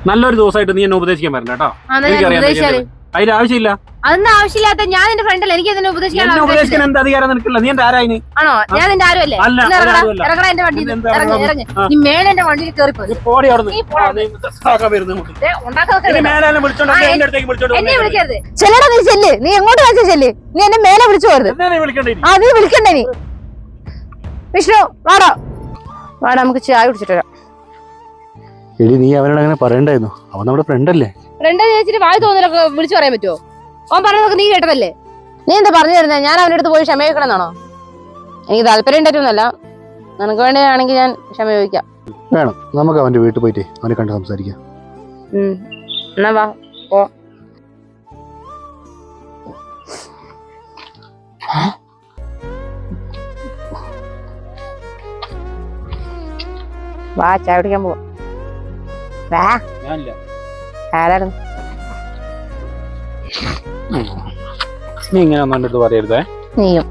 നല്ലൊരു ദിവസമായിട്ട് നീ എന്നെ ഉപദേശിക്കാൻ പറ്റില്ല കേട്ടോ. അതിന്റെ ആവശ്യമില്ല. അതൊന്നും ആവശ്യമില്ലാത്ത ഞാൻ എന്റെ ഫ്രണ്ടല്ലേ, എനിക്ക് അതിനെ ഉപദേശിക്കാൻ എന്ത് അധികാരം നിനക്കില്ല? നീ എന്റെ ആരായിന്? ആണോ? ഞാൻ നിന്റെ ആരുമല്ലേ? ഇറങ്ങണ എന്റെ വണ്ടി, നീ മേലെ എന്റെ വണ്ടിയിൽ കയറിപ്പോ. എന്നെ വിളിക്കരുത്. ചെല്ലടാ, നീ ചെല്ല്. നീ എങ്ങോട്ട് വെച്ചാ ചെല്ല്. നീ എന്നെ മേലെ വിളിച്ചു പോരുത്. നീ വിളിക്കണ്ടേ? നീ വിഷ്ണു വാടാ വാടാ, നമുക്ക് ചായ കുടിച്ചിട്ട് വരാം. എടി, നീ അവനോട് അങ്ങനെ പറയണ്ടായിരുന്നു. അവൻ നമ്മുടെ ഫ്രണ്ടല്ലേ. ഫ്രണ്ട് ചേച്ചിട്ട് വായി തോന്നലൊക്കെ വിളിച്ചു പറയാൻ പറ്റുമോ? അവൻ പറഞ്ഞതൊക്കെ നീ കേട്ടതല്ലേ? നീ എന്താ പറഞ്ഞു തരുന്നത്? ഞാൻ അവന്റെ അടുത്ത് പോയി ക്ഷമ ചോദിക്കണമെന്നാണോ? എനിക്ക് താല്പര്യം ഉണ്ടായിരുന്നല്ല. നിനക്ക് വേണ്ടിയാണെങ്കിൽ ഞാൻ ക്ഷമ ചോദിക്കാം. വേണം. നമുക്ക് അവന്റെ വീട്ടിൽ പോയിട്ട് അവനെ കണ്ട് സംസാരിക്കാം. എന്നാ വാ പോ. വാ, ചായ കുടിക്കാൻ പോവാ. വാ. ആരായിരുന്നു? നീ ഇങ്ങനെ ഒന്നും പറയരുതേ. നീയും.